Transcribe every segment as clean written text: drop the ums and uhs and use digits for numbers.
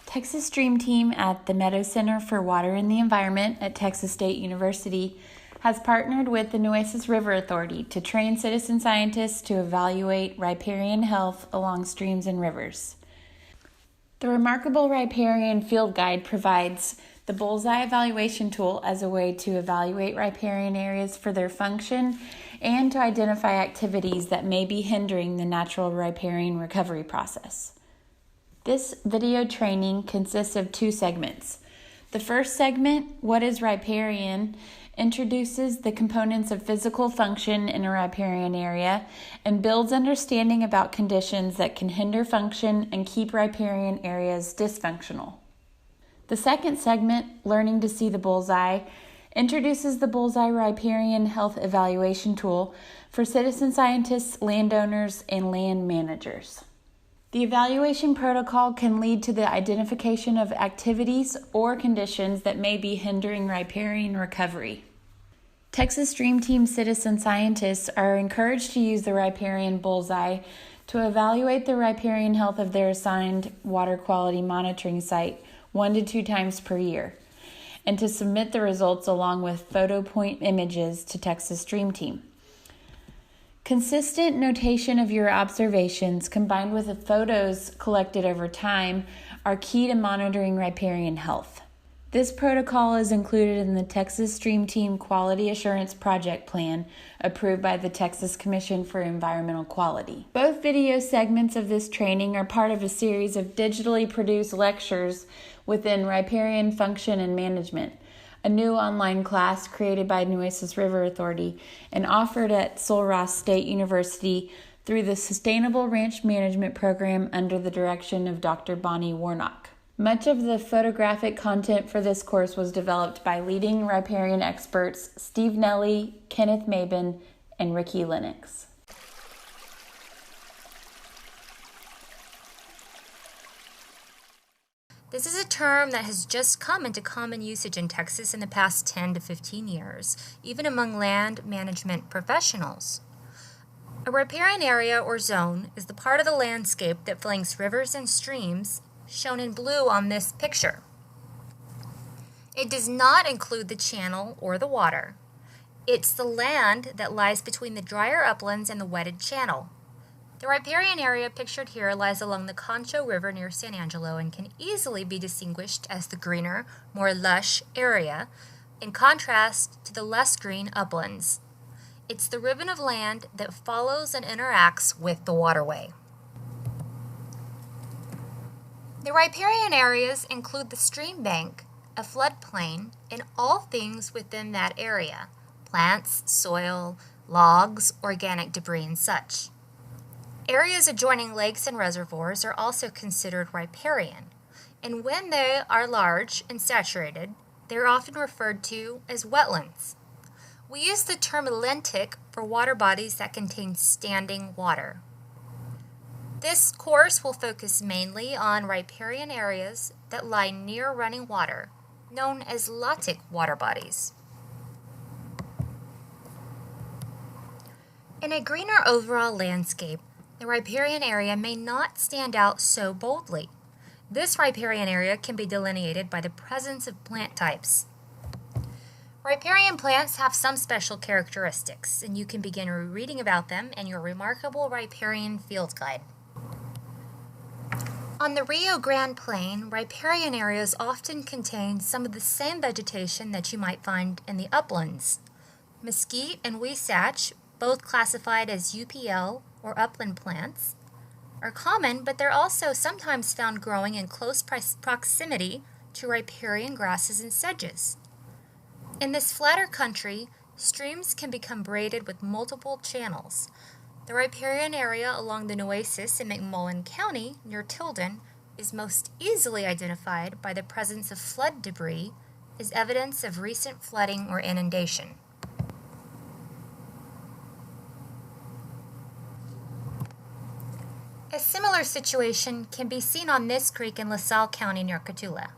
Texas Stream Team at the Meadow Center for Water and the Environment at Texas State University has partnered with the Nueces River Authority to train citizen scientists to evaluate riparian health along streams and rivers. The remarkable Riparian Field Guide provides the bullseye evaluation tool as a way to evaluate riparian areas for their function and to identify activities that may be hindering the natural riparian recovery process. This video training consists of 2 segments. The first segment, What is Riparian?, introduces the components of physical function in a riparian area and builds understanding about conditions that can hinder function and keep riparian areas dysfunctional. The second segment, Learning to See the Bullseye, introduces the Bullseye Riparian Health Evaluation Tool for citizen scientists, landowners, and land managers. The evaluation protocol can lead to the identification of activities or conditions that may be hindering riparian recovery. Texas Stream Team citizen scientists are encouraged to use the Riparian Bullseye to evaluate the riparian health of their assigned water quality monitoring site 1 to 2 times per year, and to submit the results along with photo point images to Texas Stream Team. Consistent notation of your observations combined with the photos collected over time are key to monitoring riparian health. This protocol is included in the Texas Stream Team Quality Assurance Project Plan approved by the Texas Commission for Environmental Quality. Both video segments of this training are part of a series of digitally produced lectures within Riparian Function and Management, a new online class created by Nueces River Authority and offered at Sul Ross State University through the Sustainable Ranch Management Program under the direction of Dr. Bonnie Warnock. Much of the photographic content for this course was developed by leading riparian experts Steve Nelly, Kenneth Mabin, and Ricky Lennox. This is a term that has just come into common usage in Texas in the past 10 to 15 years, even among land management professionals. A riparian area or zone is the part of the landscape that flanks rivers and streams, shown in blue on this picture. It does not include the channel or the water. It's the land that lies between the drier uplands and the wetted channel. The riparian area pictured here lies along the Concho River near San Angelo and can easily be distinguished as the greener, more lush area, in contrast to the less green uplands. It's the ribbon of land that follows and interacts with the waterway. The riparian areas include the stream bank, a floodplain, and all things within that area: plants, soil, logs, organic debris, and such. Areas adjoining lakes and reservoirs are also considered riparian, and when they are large and saturated, they are often referred to as wetlands. We use the term lentic for water bodies that contain standing water. This course will focus mainly on riparian areas that lie near running water, known as lotic water bodies. In a greener overall landscape, the riparian area may not stand out so boldly. This riparian area can be delineated by the presence of plant types. Riparian plants have some special characteristics, and you can begin reading about them in your remarkable Riparian Field Guide. On the Rio Grande Plain, riparian areas often contain some of the same vegetation that you might find in the uplands. Mesquite and huisache, both classified as UPL or upland plants, are common, but they're also sometimes found growing in close proximity to riparian grasses and sedges. In this flatter country, streams can become braided with multiple channels. The riparian area along the Nueces in McMullen County, near Tilden, is most easily identified by the presence of flood debris as evidence of recent flooding or inundation. A similar situation can be seen on this creek in LaSalle County near Cotulla.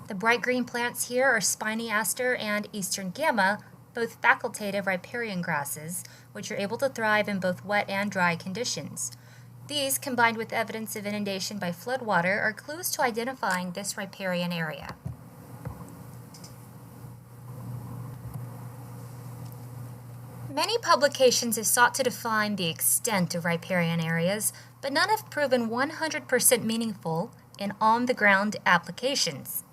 The bright green plants here are spiny aster and eastern gamma, both facultative riparian grasses, which are able to thrive in both wet and dry conditions. These, combined with evidence of inundation by floodwater, are clues to identifying this riparian area. Many publications have sought to define the extent of riparian areas, but none have proven 100% meaningful in on-the-ground applications.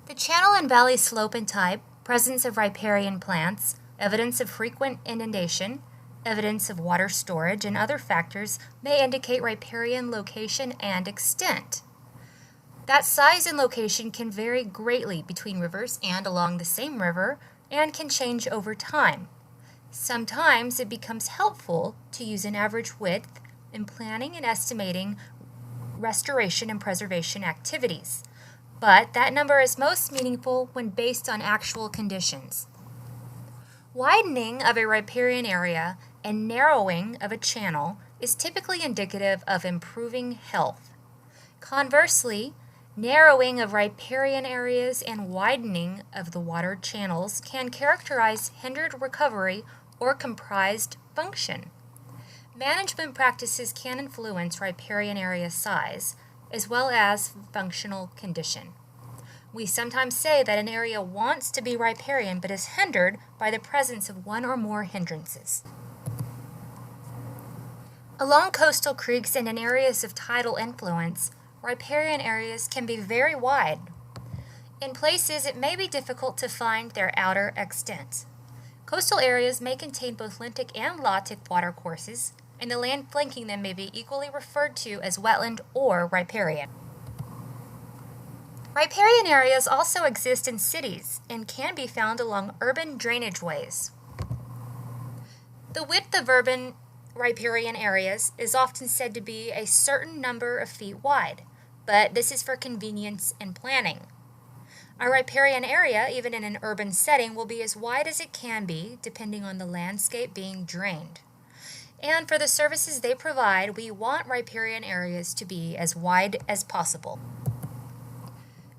The channel and valley slope and type, presence of riparian plants, evidence of frequent inundation, evidence of water storage, and other factors may indicate riparian location and extent. That size and location can vary greatly between rivers and along the same river and can change over time. Sometimes it becomes helpful to use an average width in planning and estimating restoration and preservation activities, but that number is most meaningful when based on actual conditions. Widening of a riparian area and narrowing of a channel is typically indicative of improving health. Conversely, narrowing of riparian areas and widening of the water channels can characterize hindered recovery or comprised function. Management practices can influence riparian area size, as well as functional condition. We sometimes say that an area wants to be riparian but is hindered by the presence of one or more hindrances. Along coastal creeks and in areas of tidal influence, riparian areas can be very wide. In places, it may be difficult to find their outer extent. Coastal areas may contain both lentic and lotic watercourses, and the land flanking them may be equally referred to as wetland or riparian. Riparian areas also exist in cities and can be found along urban drainage ways. The width of urban riparian areas is often said to be a certain number of feet wide, but this is for convenience in planning. A riparian area, even in an urban setting, will be as wide as it can be, depending on the landscape being drained. And for the services they provide, we want riparian areas to be as wide as possible.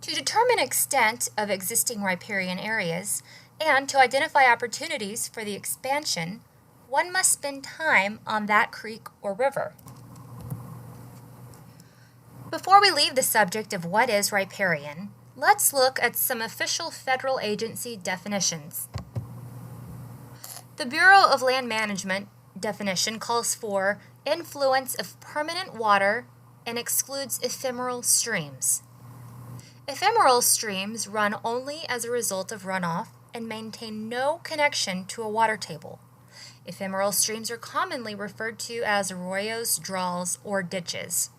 To determine extent of existing riparian areas and to identify opportunities for the expansion, one must spend time on that creek or river. Before we leave the subject of what is riparian, let's look at some official federal agency definitions. The Bureau of Land Management definition calls for influence of permanent water and excludes ephemeral streams. Ephemeral streams run only as a result of runoff and maintain no connection to a water table. Ephemeral streams are commonly referred to as arroyos, draws, or ditches.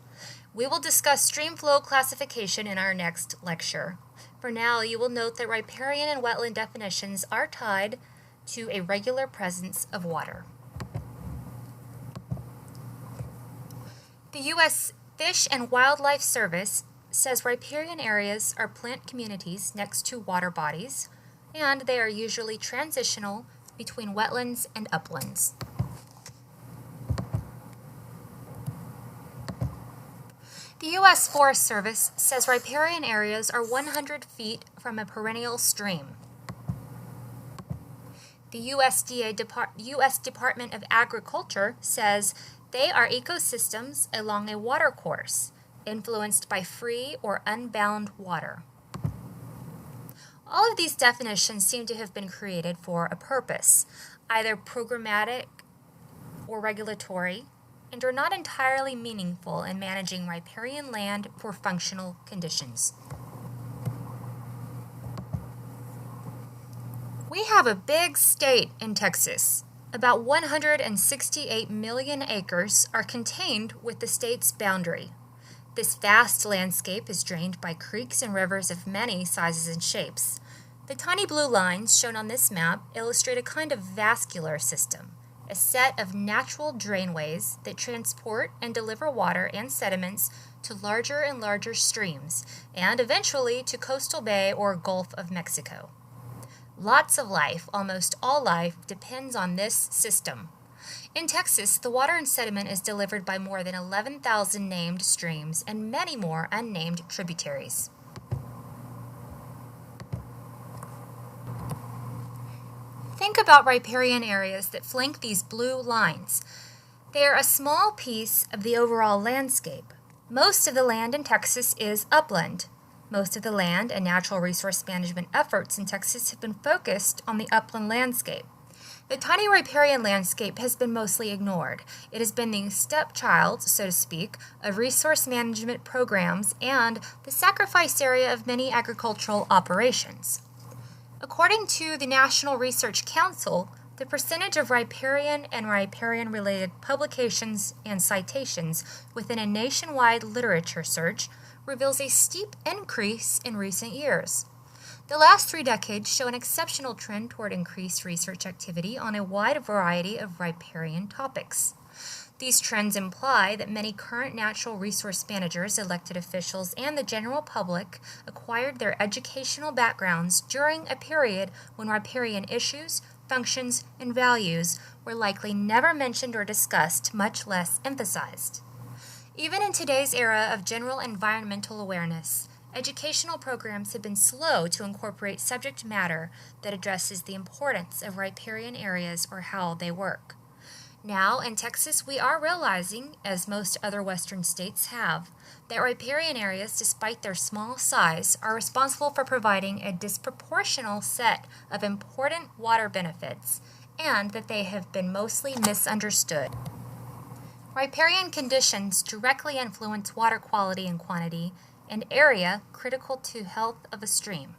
We will discuss stream flow classification in our next lecture. For now, you will note that riparian and wetland definitions are tied to a regular presence of water. The U.S. Fish and Wildlife Service says riparian areas are plant communities next to water bodies, and they are usually transitional between wetlands and uplands. The U.S. Forest Service says riparian areas are 100 feet from a perennial stream. The U.S. Department of Agriculture says they are ecosystems along a watercourse, influenced by free or unbound water. All of these definitions seem to have been created for a purpose, either programmatic or regulatory, and are not entirely meaningful in managing riparian land for functional conditions. We have a big state in Texas. About 168 million acres are contained with the state's boundary. This vast landscape is drained by creeks and rivers of many sizes and shapes. The tiny blue lines shown on this map illustrate a kind of vascular system, a set of natural drainways that transport and deliver water and sediments to larger and larger streams, and eventually to Coastal Bay or Gulf of Mexico. Lots of life, almost all life, depends on this system. In Texas, the water and sediment is delivered by more than 11,000 named streams and many more unnamed tributaries. Think about riparian areas that flank these blue lines. They are a small piece of the overall landscape. Most of the land in Texas is upland. Most of the land and natural resource management efforts in Texas have been focused on the upland landscape. The tiny riparian landscape has been mostly ignored. It has been the stepchild, so to speak, of resource management programs and the sacrifice area of many agricultural operations. According to the National Research Council, the percentage of riparian and riparian-related publications and citations within a nationwide literature search reveals a steep increase in recent years. The last 3 decades show an exceptional trend toward increased research activity on a wide variety of riparian topics. These trends imply that many current natural resource managers, elected officials, and the general public acquired their educational backgrounds during a period when riparian issues, functions, and values were likely never mentioned or discussed, much less emphasized. Even in today's era of general environmental awareness, educational programs have been slow to incorporate subject matter that addresses the importance of riparian areas or how they work. Now, in Texas, we are realizing, as most other western states have, that riparian areas, despite their small size, are responsible for providing a disproportional set of important water benefits, and that they have been mostly misunderstood. Riparian conditions directly influence water quality and quantity, and area critical to health of a stream.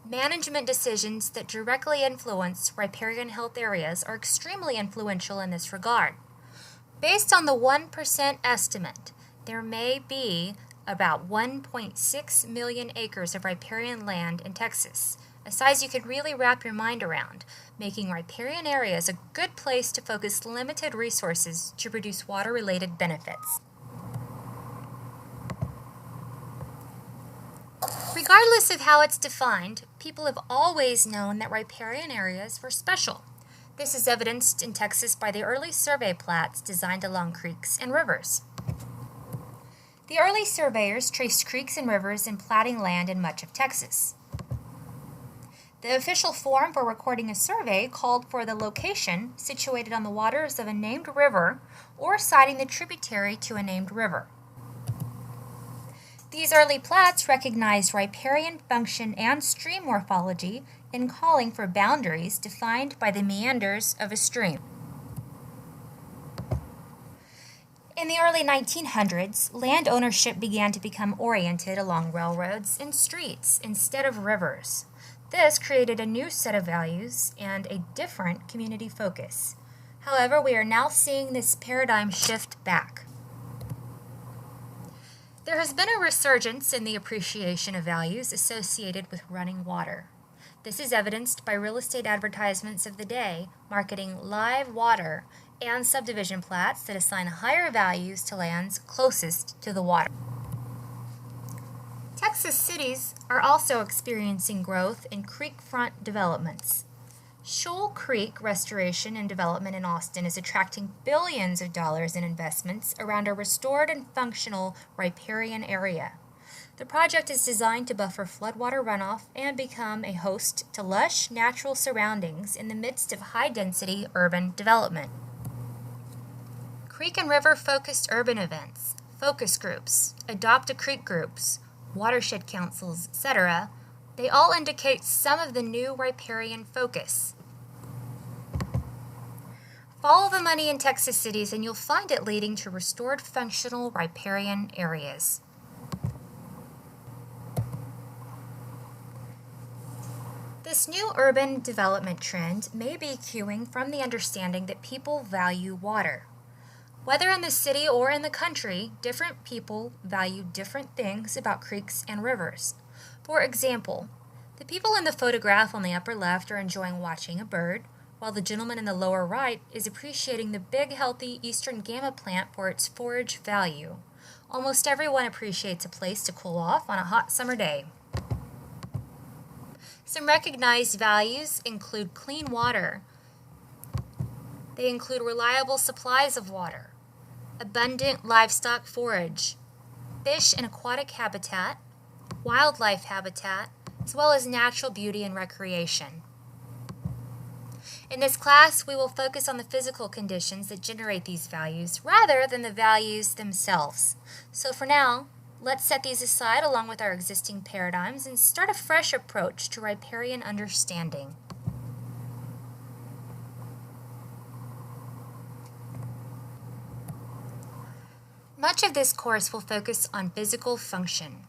Management decisions that directly influence riparian health areas are extremely influential in this regard. Based on the 1% estimate, there may be about 1.6 million acres of riparian land in Texas, a size you can really wrap your mind around, making riparian areas a good place to focus limited resources to produce water-related benefits. Regardless of how it's defined, people have always known that riparian areas were special. This is evidenced in Texas by the early survey plats designed along creeks and rivers. The early surveyors traced creeks and rivers in platting land in much of Texas. The official form for recording a survey called for the location situated on the waters of a named river or citing the tributary to a named river. These early plats recognized riparian function and stream morphology in calling for boundaries defined by the meanders of a stream. In the early 1900s, land ownership began to become oriented along railroads and streets instead of rivers. This created a new set of values and a different community focus. However, we are now seeing this paradigm shift back. There has been a resurgence in the appreciation of values associated with running water. This is evidenced by real estate advertisements of the day marketing live water and subdivision plats that assign higher values to lands closest to the water. Texas cities are also experiencing growth in creekfront developments. Shoal Creek restoration and development in Austin is attracting billions of dollars in investments around a restored and functional riparian area. The project is designed to buffer floodwater runoff and become a host to lush natural surroundings in the midst of high-density urban development. Creek and river-focused urban events, focus groups, adopt-a-creek groups, watershed councils, etc., they all indicate some of the new riparian focus. Follow the money in Texas cities and you'll find it leading to restored functional riparian areas. This new urban development trend may be cueing from the understanding that people value water. Whether in the city or in the country, different people value different things about creeks and rivers. For example, the people in the photograph on the upper left are enjoying watching a bird, while the gentleman in the lower right is appreciating the big, healthy eastern gamma plant for its forage value. Almost everyone appreciates a place to cool off on a hot summer day. Some recognized values include clean water. They include reliable supplies of water, abundant livestock forage, fish and aquatic habitat, wildlife habitat, as well as natural beauty and recreation. In this class, we will focus on the physical conditions that generate these values rather than the values themselves. So for now, let's set these aside along with our existing paradigms and start a fresh approach to riparian understanding. Much of this course will focus on physical function.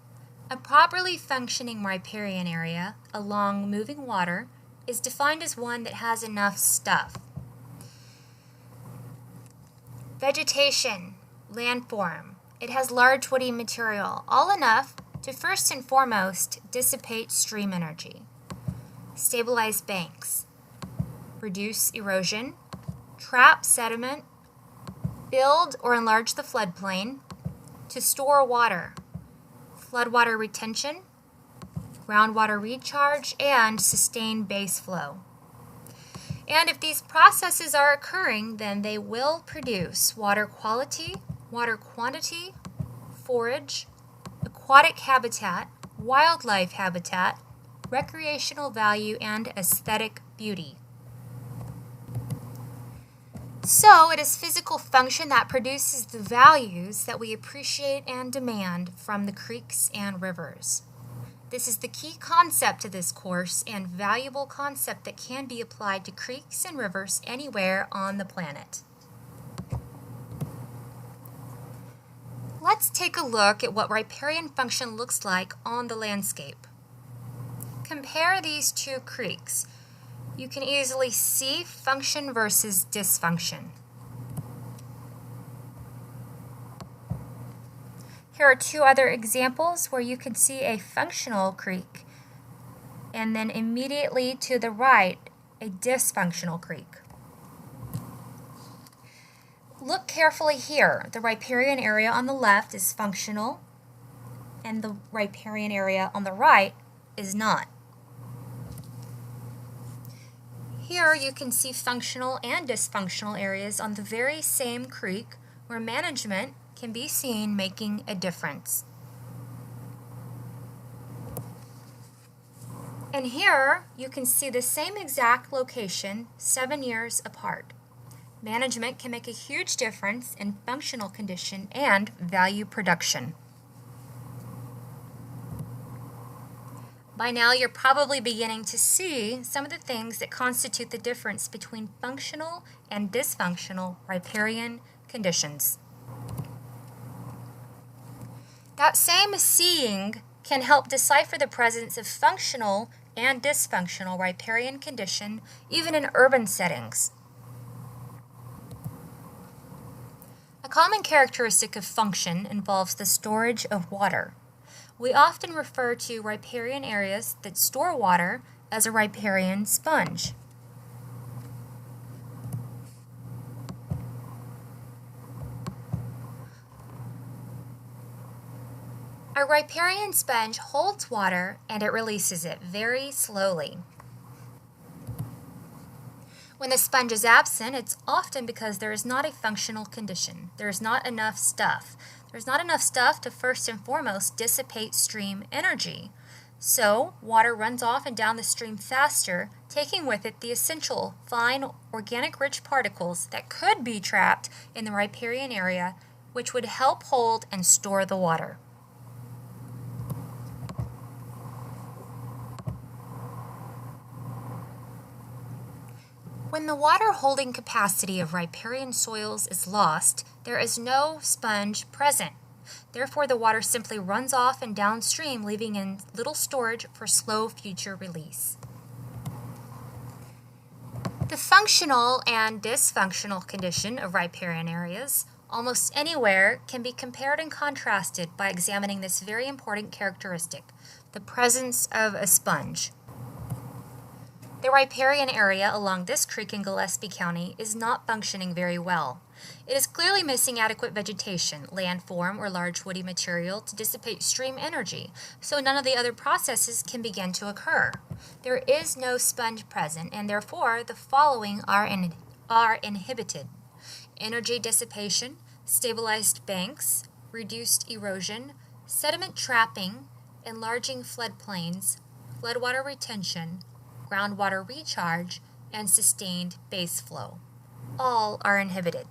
A properly functioning riparian area along moving water is defined as one that has enough stuff. Vegetation, landform. It has large woody material, all enough to first and foremost dissipate stream energy, stabilize banks, reduce erosion, trap sediment, build or enlarge the floodplain, to store water, floodwater retention, groundwater recharge, and sustain base flow. And if these processes are occurring, then they will produce water quality, water quantity, forage, aquatic habitat, wildlife habitat, recreational value, and aesthetic beauty. So it is physical function that produces the values that we appreciate and demand from the creeks and rivers. This is the key concept of this course and valuable concept that can be applied to creeks and rivers anywhere on the planet. Let's take a look at what riparian function looks like on the landscape. Compare these two creeks. You can easily see function versus dysfunction. Here are two other examples where you can see a functional creek and then immediately to the right, a dysfunctional creek. Look carefully here. The riparian area on the left is functional and the riparian area on the right is not. Here you can see functional and dysfunctional areas on the very same creek where management can be seen making a difference. And here you can see the same exact location 7 years apart. Management can make a huge difference in functional condition and value production. By now, you're probably beginning to see some of the things that constitute the difference between functional and dysfunctional riparian conditions. That same seeing can help decipher the presence of functional and dysfunctional riparian condition even in urban settings. A common characteristic of function involves the storage of water. We often refer to riparian areas that store water as a riparian sponge. A riparian sponge holds water and it releases it very slowly. When the sponge is absent, it's often because there is not a functional condition. There is not enough stuff. There's not enough stuff to first and foremost dissipate stream energy. So water runs off and down the stream faster, taking with it the essential fine organic rich particles that could be trapped in the riparian area, which would help hold and store the water. When the water holding capacity of riparian soils is lost, there is no sponge present. Therefore, the water simply runs off and downstream, leaving in little storage for slow future release. The functional and dysfunctional condition of riparian areas almost anywhere can be compared and contrasted by examining this very important characteristic, the presence of a sponge. The riparian area along this creek in Gillespie County is not functioning very well. It is clearly missing adequate vegetation, landform, or large woody material to dissipate stream energy, so none of the other processes can begin to occur. There is no sponge present, and therefore the following are inhibited: energy dissipation, stabilized banks, reduced erosion, sediment trapping, enlarging floodplains, floodwater retention, groundwater recharge, and sustained base flow. All are inhibited.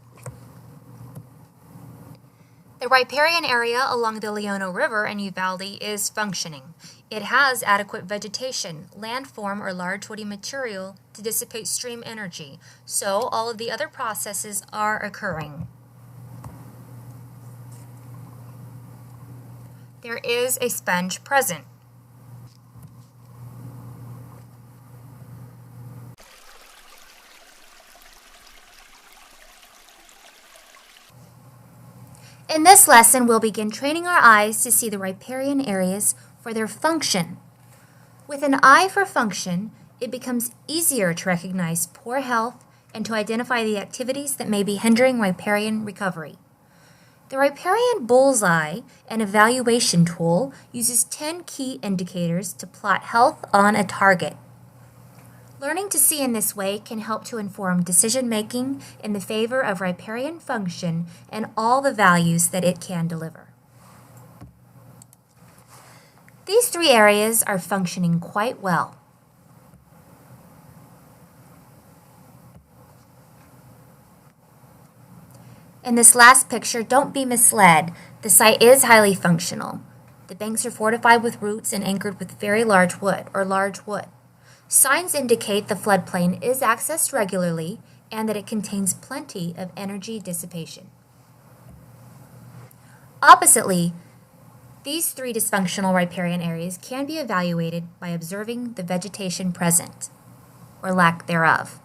The riparian area along the Leona River and Uvalde is functioning. It has adequate vegetation, landform, or large woody material to dissipate stream energy, so all of the other processes are occurring. There is a sponge present. In this lesson, we'll begin training our eyes to see the riparian areas for their function. With an eye for function, it becomes easier to recognize poor health and to identify the activities that may be hindering riparian recovery. The Riparian Bullseye, an evaluation tool, uses 10 key indicators to plot health on a target. Learning to see in this way can help to inform decision-making in the favor of riparian function and all the values that it can deliver. These three areas are functioning quite well. In this last picture, don't be misled. The site is highly functional. The banks are fortified with roots and anchored with very large wood or large wood. Signs indicate the floodplain is accessed regularly and that it contains plenty of energy dissipation. Oppositely, these three dysfunctional riparian areas can be evaluated by observing the vegetation present, or lack thereof.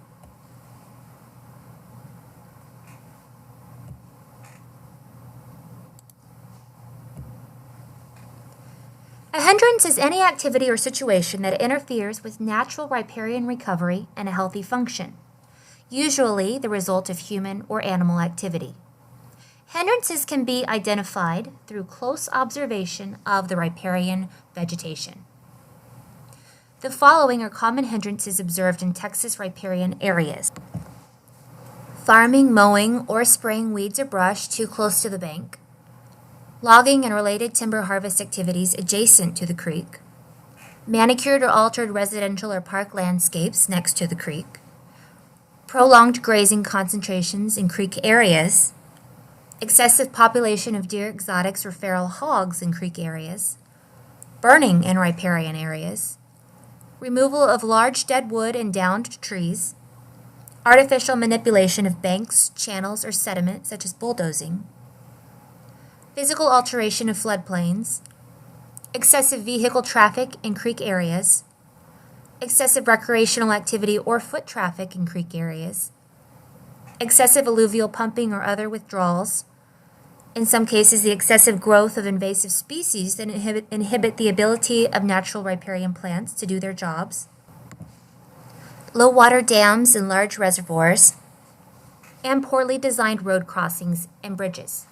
A hindrance is any activity or situation that interferes with natural riparian recovery and a healthy function, usually the result of human or animal activity. Hindrances can be identified through close observation of the riparian vegetation. The following are common hindrances observed in Texas riparian areas: farming, mowing, or spraying weeds or brush too close to the bank, logging and related timber harvest activities adjacent to the creek, manicured or altered residential or park landscapes next to the creek, prolonged grazing concentrations in creek areas, excessive population of deer exotics or feral hogs in creek areas, burning in riparian areas, removal of large dead wood and downed trees, artificial manipulation of banks, channels, or sediment such as bulldozing, physical alteration of floodplains, excessive vehicle traffic in creek areas, excessive recreational activity or foot traffic in creek areas, excessive alluvial pumping or other withdrawals, in some cases the excessive growth of invasive species that inhibit the ability of natural riparian plants to do their jobs, low water dams and large reservoirs, and poorly designed road crossings and bridges.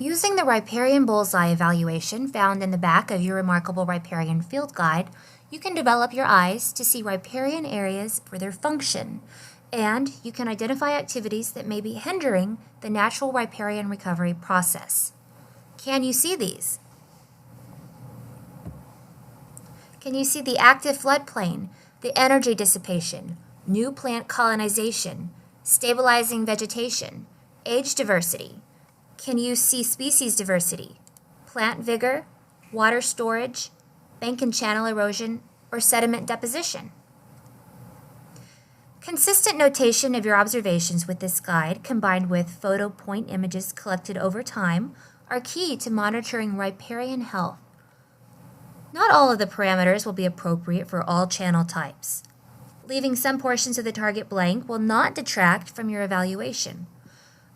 Using the Riparian Bullseye evaluation found in the back of your Remarkable Riparian Field Guide, you can develop your eyes to see riparian areas for their function, and you can identify activities that may be hindering the natural riparian recovery process. Can you see these? Can you see the active floodplain, the energy dissipation, new plant colonization, stabilizing vegetation, age diversity? Can you see species diversity, plant vigor, water storage, bank and channel erosion, or sediment deposition? Consistent notation of your observations with this guide, combined with photo point images collected over time, are key to monitoring riparian health. Not all of the parameters will be appropriate for all channel types. Leaving some portions of the target blank will not detract from your evaluation.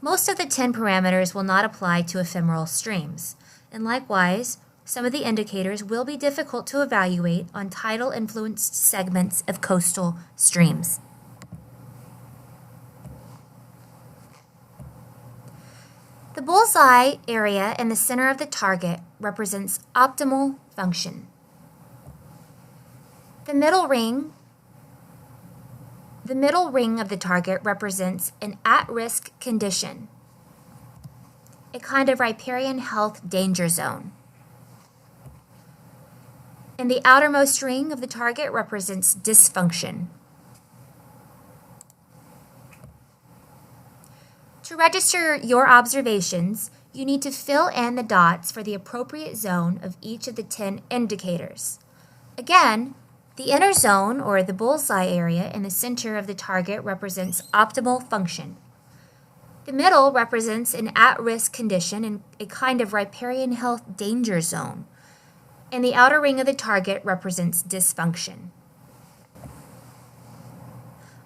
Most of the 10 parameters will not apply to ephemeral streams, and likewise, some of the indicators will be difficult to evaluate on tidal-influenced segments of coastal streams. The bullseye area in the center of the target represents optimal function. The middle ring of the target represents an at-risk condition, a kind of riparian health danger zone. and the outermost ring of the target represents dysfunction. To register your observations, you need to fill in the dots for the appropriate zone of each of the 10 indicators. Again, the inner zone, or the bullseye area in the center of the target, represents optimal function. The middle represents an at-risk condition and a kind of riparian health danger zone, and the outer ring of the target represents dysfunction.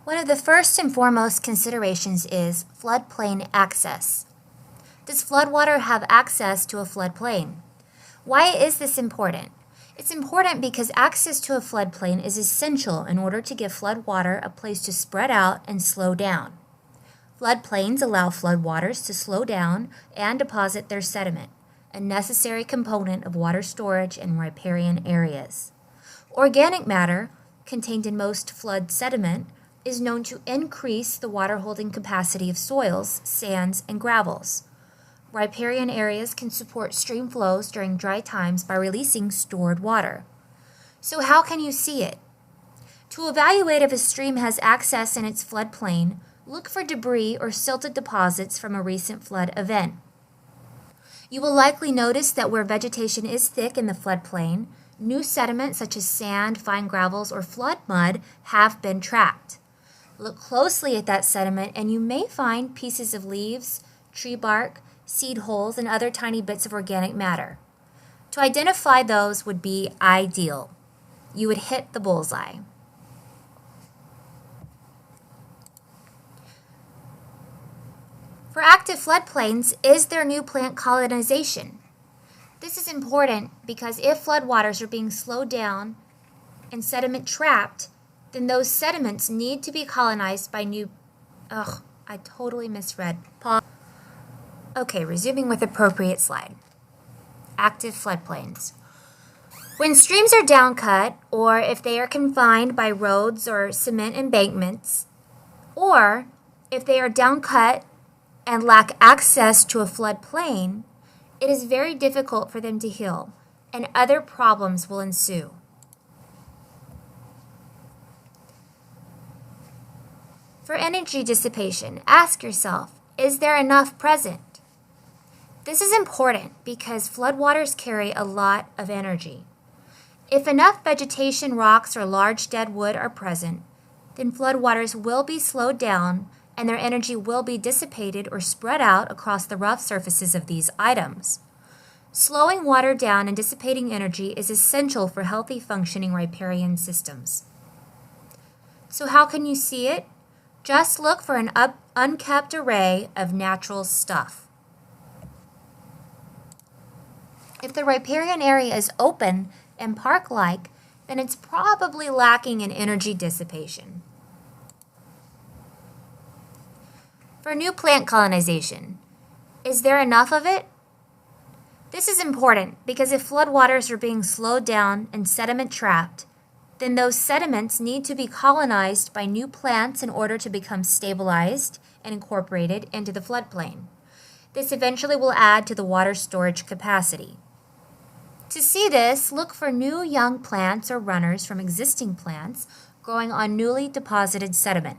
One of the first and foremost considerations is floodplain access. Does floodwater have access to a floodplain? Why is this important? It's important because access to a floodplain is essential in order to give floodwater a place to spread out and slow down. Floodplains allow floodwaters to slow down and deposit their sediment, a necessary component of water storage in riparian areas. Organic matter, contained in most flood sediment, is known to increase the water-holding capacity of soils, sands, and gravels. Riparian areas can support stream flows during dry times by releasing stored water. So how can you see it? To evaluate if a stream has access in its floodplain, look for debris or silted deposits from a recent flood event. You will likely notice that where vegetation is thick in the floodplain, new sediment such as sand, fine gravels, or flood mud have been trapped. Look closely at that sediment and you may find pieces of leaves, tree bark, seed holes, and other tiny bits of organic matter. To identify those would be ideal. You would hit the bullseye. For active floodplains, is there new plant colonization? This is important because if floodwaters are being slowed down and sediment trapped, then those sediments need to be colonized by new... I totally misread. Pause. Okay, resuming with appropriate slide. Active floodplains. When streams are downcut, or if they are confined by roads or cement embankments, or if they are downcut and lack access to a floodplain, it is very difficult for them to heal, and other problems will ensue. For energy dissipation, ask yourself, is there enough present? This is important because floodwaters carry a lot of energy. If enough vegetation, rocks, or large dead wood are present, then floodwaters will be slowed down and their energy will be dissipated or spread out across the rough surfaces of these items. Slowing water down and dissipating energy is essential for healthy functioning riparian systems. So how can you see it? Just look for an unkept array of natural stuff. If the riparian area is open and park-like, then it's probably lacking in energy dissipation. For new plant colonization, is there enough of it? This is important because if floodwaters are being slowed down and sediment trapped, then those sediments need to be colonized by new plants in order to become stabilized and incorporated into the floodplain. This eventually will add to the water storage capacity. To see this, look for new young plants or runners from existing plants growing on newly deposited sediment.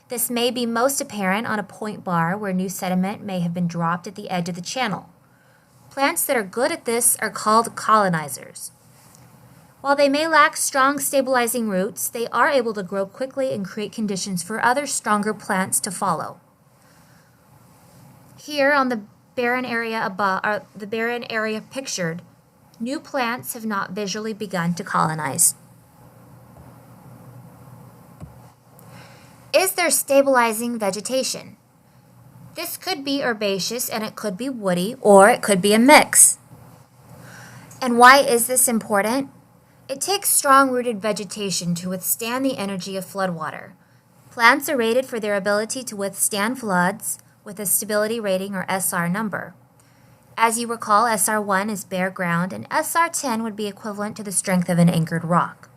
This may be most apparent on a point bar where new sediment may have been dropped at the edge of the channel. Plants that are good at this are called colonizers. While they may lack strong stabilizing roots, they are able to grow quickly and create conditions for other stronger plants to follow. Here on the barren area above, or the barren area pictured, new plants have not visually begun to colonize. Is there stabilizing vegetation? This could be herbaceous and it could be woody, or it could be a mix. And why is this important? It takes strong-rooted vegetation to withstand the energy of floodwater. Plants are rated for their ability to withstand floods with a stability rating or SR number. As you recall, SR1 is bare ground and SR10 would be equivalent to the strength of an anchored rock.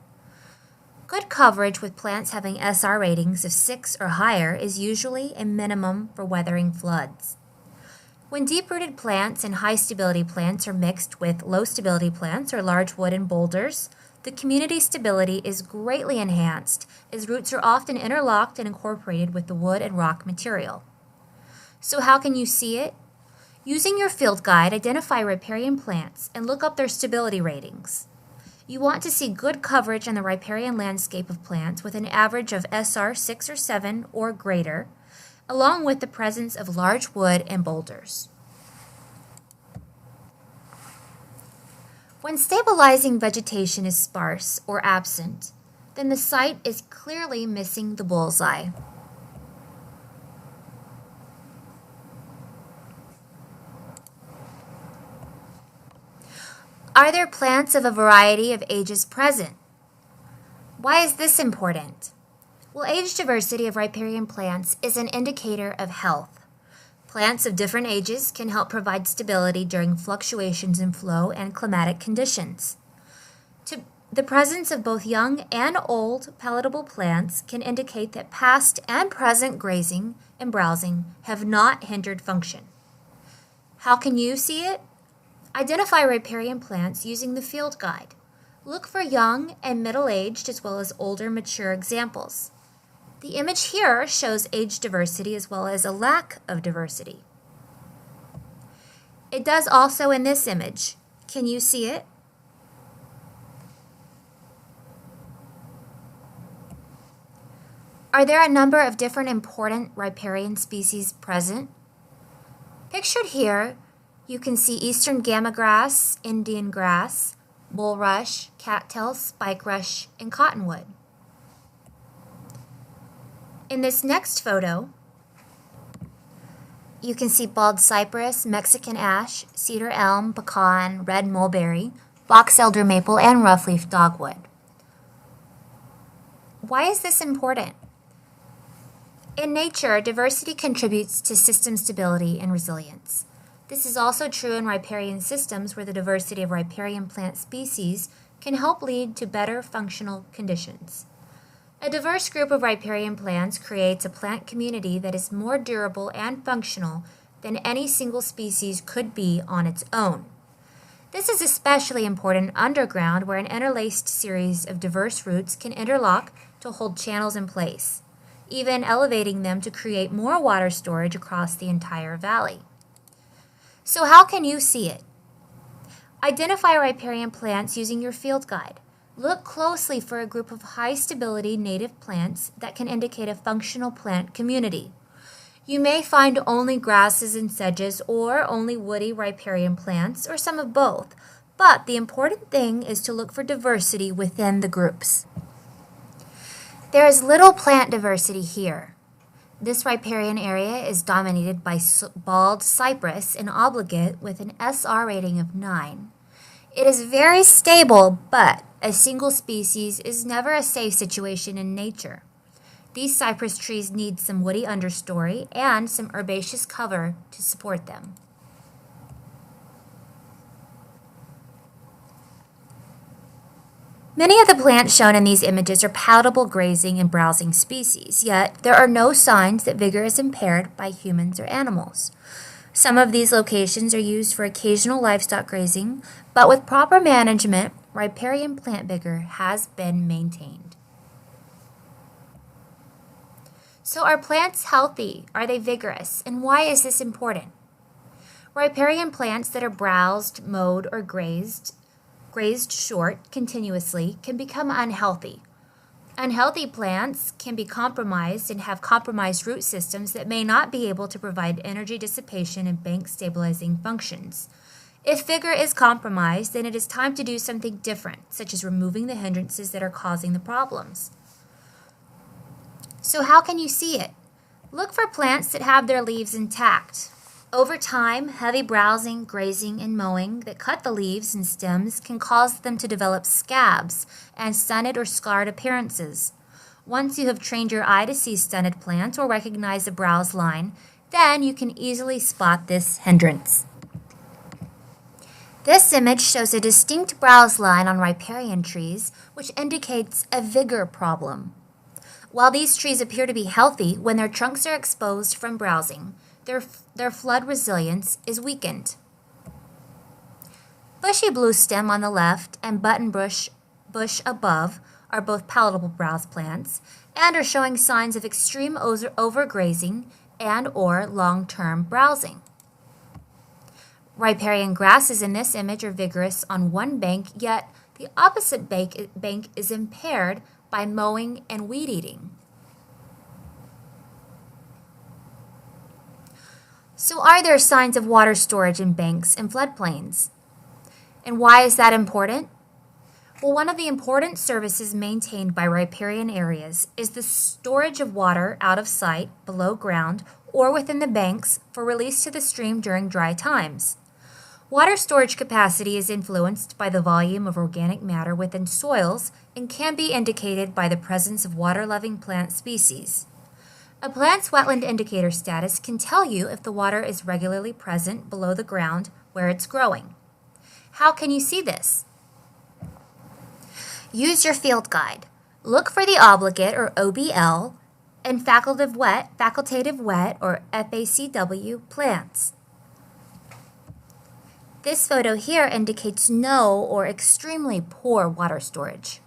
Good coverage with plants having SR ratings of 6 or higher is usually a minimum for weathering floods. When deep-rooted plants and high-stability plants are mixed with low-stability plants or large wood and boulders, the community stability is greatly enhanced as roots are often interlocked and incorporated with the wood and rock material. So how can you see it? Using your field guide, identify riparian plants and look up their stability ratings. You want to see good coverage on the riparian landscape of plants with an average of SR 6 or 7 or greater, along with the presence of large wood and boulders. When stabilizing vegetation is sparse or absent, then the site is clearly missing the bullseye. Are there plants of a variety of ages present? Why is this important? Well, age diversity of riparian plants is an indicator of health. Plants of different ages can help provide stability during fluctuations in flow and climatic conditions. The presence of both young and old palatable plants can indicate that past and present grazing and browsing have not hindered function. How can you see it? Identify riparian plants using the field guide. Look for young and middle-aged as well as older mature examples. The image here shows age diversity as well as a lack of diversity. It does also in this image. Can you see it? Are there a number of different important riparian species present? Pictured here, you can see eastern gamagrass, Indian grass, bulrush, cattail, spikerush, and cottonwood. In this next photo, you can see bald cypress, Mexican ash, cedar elm, pecan, red mulberry, box elder maple, and roughleaf dogwood. Why is this important? In nature, diversity contributes to system stability and resilience. This is also true in riparian systems where the diversity of riparian plant species can help lead to better functional conditions. A diverse group of riparian plants creates a plant community that is more durable and functional than any single species could be on its own. This is especially important underground where an interlaced series of diverse roots can interlock to hold channels in place, even elevating them to create more water storage across the entire valley. So how can you see it? Identify riparian plants using your field guide. Look closely for a group of high-stability native plants that can indicate a functional plant community. You may find only grasses and sedges or only woody riparian plants or some of both, but the important thing is to look for diversity within the groups. There is little plant diversity here. This riparian area is dominated by bald cypress and obligate with an SR rating of 9. It is very stable, but a single species is never a safe situation in nature. These cypress trees need some woody understory and some herbaceous cover to support them. Many of the plants shown in these images are palatable grazing and browsing species, yet there are no signs that vigor is impaired by humans or animals. Some of these locations are used for occasional livestock grazing, but with proper management, riparian plant vigor has been maintained. So are plants healthy? Are they vigorous? And why is this important? Riparian plants that are browsed, mowed, or grazed short continuously can become unhealthy. Unhealthy plants can be compromised and have compromised root systems that may not be able to provide energy dissipation and bank stabilizing functions. If vigor is compromised, then it is time to do something different, such as removing the hindrances that are causing the problems. So how can you see it? Look for plants that have their leaves intact. Over time, heavy browsing, grazing, and mowing that cut the leaves and stems can cause them to develop scabs and stunted or scarred appearances. Once you have trained your eye to see stunted plants or recognize the browse line, then you can easily spot this hindrance. This image shows a distinct browse line on riparian trees, which indicates a vigor problem. While these trees appear to be healthy when their trunks are exposed from browsing, their flood resilience is weakened. Bushy bluestem on the left and buttonbush bush above are both palatable browse plants and are showing signs of extreme overgrazing and/or long-term browsing. Riparian grasses in this image are vigorous on one bank, yet the opposite bank is impaired by mowing and weed eating. So are there signs of water storage in banks and floodplains? And why is that important? Well, one of the important services maintained by riparian areas is the storage of water out of sight, below ground, or within the banks for release to the stream during dry times. Water storage capacity is influenced by the volume of organic matter within soils and can be indicated by the presence of water-loving plant species. A plant's wetland indicator status can tell you if the water is regularly present below the ground where it's growing. How can you see this? Use your field guide. Look for the obligate or OBL and facultative wet or FACW plants. This photo here indicates no or extremely poor water storage.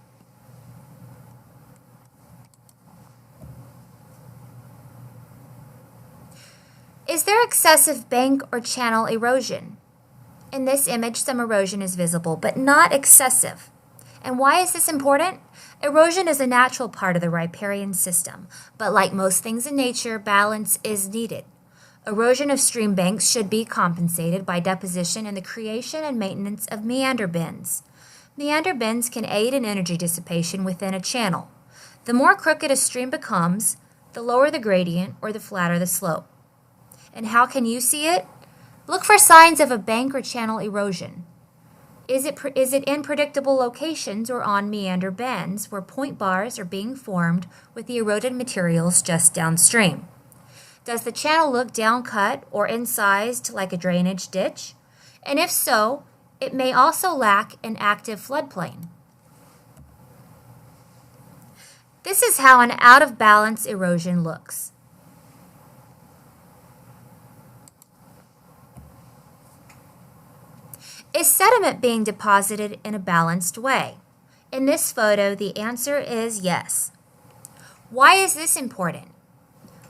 Is there excessive bank or channel erosion? In this image, some erosion is visible, but not excessive. And why is this important? Erosion is a natural part of the riparian system, but like most things in nature, balance is needed. Erosion of stream banks should be compensated by deposition and the creation and maintenance of meander bins. Meander bins can aid in energy dissipation within a channel. The more crooked a stream becomes, the lower the gradient or the flatter the slope. And how can you see it? Look for signs of a bank or channel erosion. Is it in predictable locations or on meander bends where point bars are being formed with the eroded materials just downstream? Does the channel look downcut or incised like a drainage ditch? And if so, it may also lack an active floodplain. This is how an out-of-balance erosion looks. Is sediment being deposited in a balanced way? In this photo, the answer is yes. Why is this important?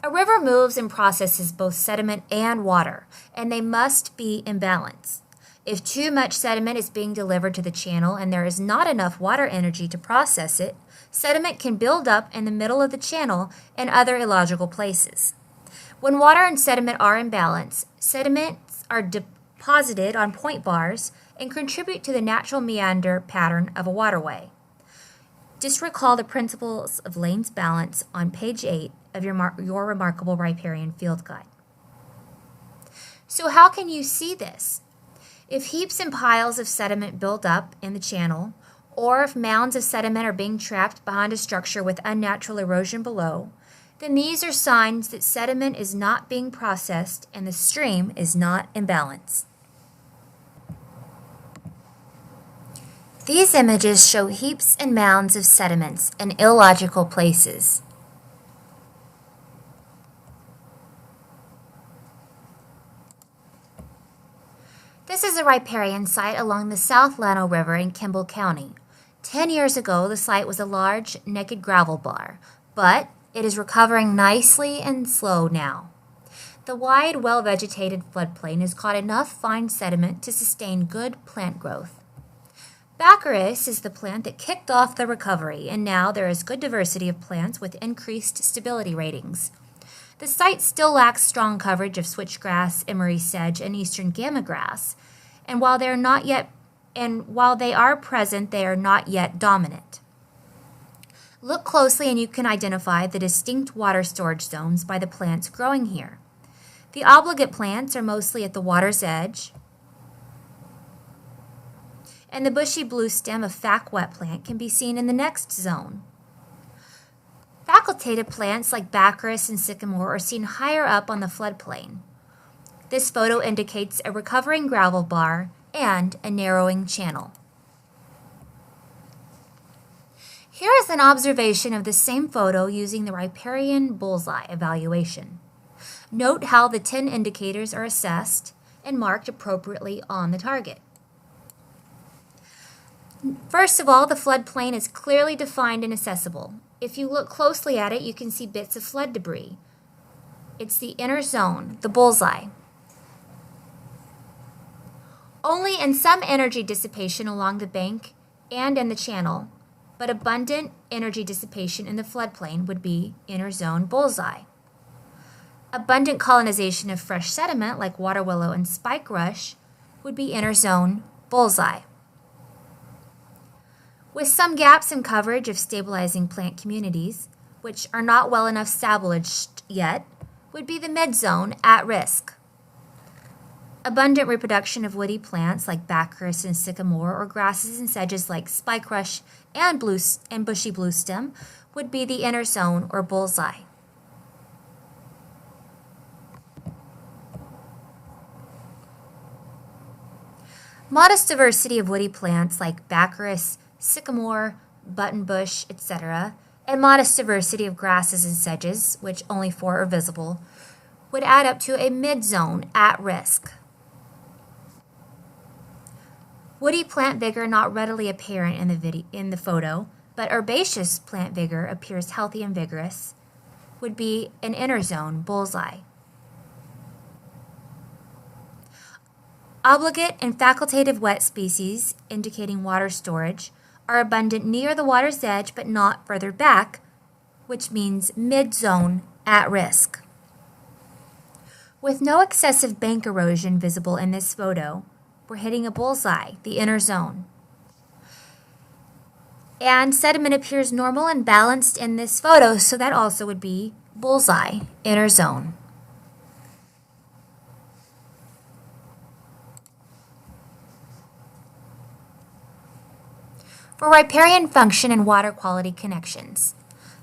A river moves and processes both sediment and water, and they must be in balance. If too much sediment is being delivered to the channel and there is not enough water energy to process it, sediment can build up in the middle of the channel and other illogical places. When water and sediment are in balance, sediments are deposited on point bars and contribute to the natural meander pattern of a waterway. Just recall the principles of Lane's balance on page 8 of your remarkable riparian field guide. So how can you see this? If heaps and piles of sediment build up in the channel, or if mounds of sediment are being trapped behind a structure with unnatural erosion below, then these are signs that sediment is not being processed and the stream is not in balance. These images show heaps and mounds of sediments in illogical places. This is a riparian site along the South Llano River in Kimball County. 10 years ago, the site was a large, naked gravel bar, but it is recovering nicely and slow now. The wide, well-vegetated floodplain has caught enough fine sediment to sustain good plant growth. Baccharis is the plant that kicked off the recovery, and now there is good diversity of plants with increased stability ratings. The site still lacks strong coverage of switchgrass, emery sedge, and eastern gamagrass, and while they are present, they are not yet dominant. Look closely and you can identify the distinct water storage zones by the plants growing here. The obligate plants are mostly at the water's edge, and the bushy blue stem of fac wet plant can be seen in the next zone. Facultative plants like baccharis and sycamore are seen higher up on the floodplain. This photo indicates a recovering gravel bar and a narrowing channel. Here is an observation of the same photo using the riparian bullseye evaluation. Note how the 10 indicators are assessed and marked appropriately on the target. First of all, the floodplain is clearly defined and accessible. If you look closely at it, you can see bits of flood debris. It's the inner zone, the bullseye. Only in some energy dissipation along the bank and in the channel, but abundant energy dissipation in the floodplain would be inner zone bullseye. Abundant colonization of fresh sediment like water willow and spike rush would be inner zone bullseye. With some gaps in coverage of stabilizing plant communities, which are not well enough established yet, would be the mid-zone at risk. Abundant reproduction of woody plants like baccharis and sycamore, or grasses and sedges like spike rush and bushy bluestem would be the inner zone or bullseye. Modest diversity of woody plants like baccharis, sycamore, buttonbush, etc., and modest diversity of grasses and sedges, which only 4 are visible, would add up to a mid-zone at risk. Woody plant vigor not readily apparent in the photo, but herbaceous plant vigor appears healthy and vigorous, would be an inner zone bullseye. Obligate and facultative wet species, indicating water storage, are abundant near the water's edge but not further back, which means mid-zone at risk. With no excessive bank erosion visible in this photo, we're hitting a bullseye, the inner zone. And sediment appears normal and balanced in this photo, so that also would be bullseye, inner zone. For riparian function and water quality connections,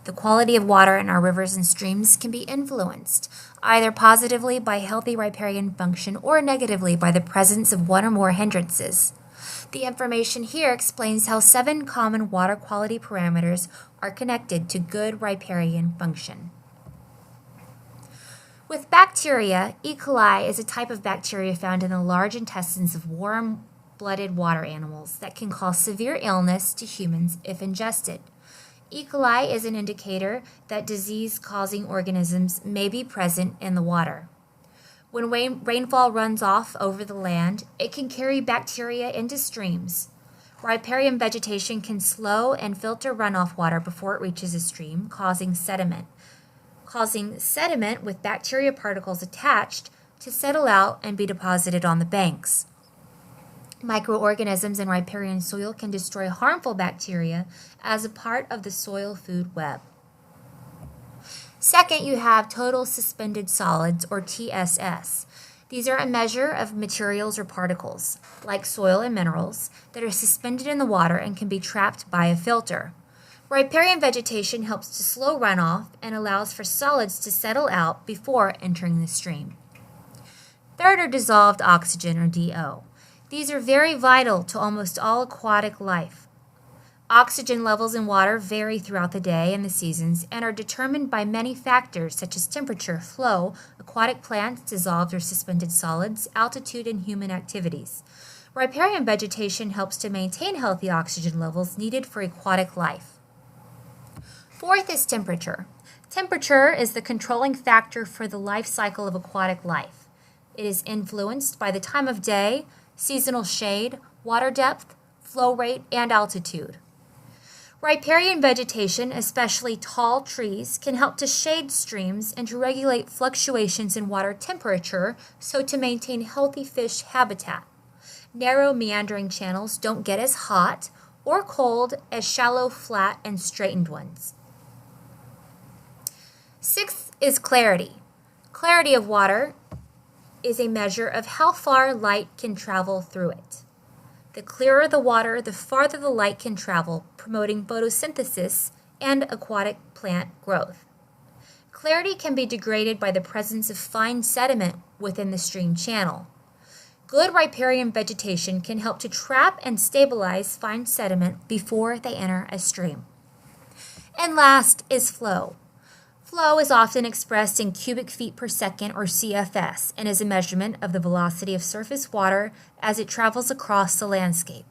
the quality of water in our rivers and streams can be influenced either positively by healthy riparian function or negatively by the presence of one or more hindrances. The information here explains how 7 common water quality parameters are connected to good riparian function. With bacteria, E. coli is a type of bacteria found in the large intestines of warm-blooded water animals that can cause severe illness to humans if ingested. E. coli is an indicator that disease-causing organisms may be present in the water. When rainfall runs off over the land, it can carry bacteria into streams. Riparian vegetation can slow and filter runoff water before it reaches a stream, causing sediment with bacteria particles attached to settle out and be deposited on the banks. Microorganisms in riparian soil can destroy harmful bacteria as a part of the soil food web. Second, you have total suspended solids, or TSS. These are a measure of materials or particles, like soil and minerals, that are suspended in the water and can be trapped by a filter. Riparian vegetation helps to slow runoff and allows for solids to settle out before entering the stream. Third are dissolved oxygen, or DO. These are very vital to almost all aquatic life. Oxygen levels in water vary throughout the day and the seasons and are determined by many factors such as temperature, flow, aquatic plants, dissolved or suspended solids, altitude, and human activities. Riparian vegetation helps to maintain healthy oxygen levels needed for aquatic life. Fourth is temperature. Temperature is the controlling factor for the life cycle of aquatic life. It is influenced by the time of day, seasonal shade, water depth, flow rate, and altitude. Riparian vegetation, especially tall trees, can help to shade streams and to regulate fluctuations in water temperature so to maintain healthy fish habitat. Narrow meandering channels don't get as hot or cold as shallow, flat, and straightened ones. Sixth is clarity. Clarity of water is a measure of how far light can travel through it. The clearer the water, the farther the light can travel, promoting photosynthesis and aquatic plant growth. Clarity can be degraded by the presence of fine sediment within the stream channel. Good riparian vegetation can help to trap and stabilize fine sediment before they enter a stream. And last is flow. Flow is often expressed in cubic feet per second, or CFS, and is a measurement of the velocity of surface water as it travels across the landscape.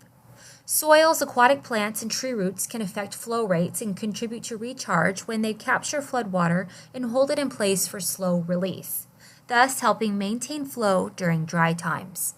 Soils, aquatic plants, and tree roots can affect flow rates and contribute to recharge when they capture floodwater and hold it in place for slow release, thus helping maintain flow during dry times.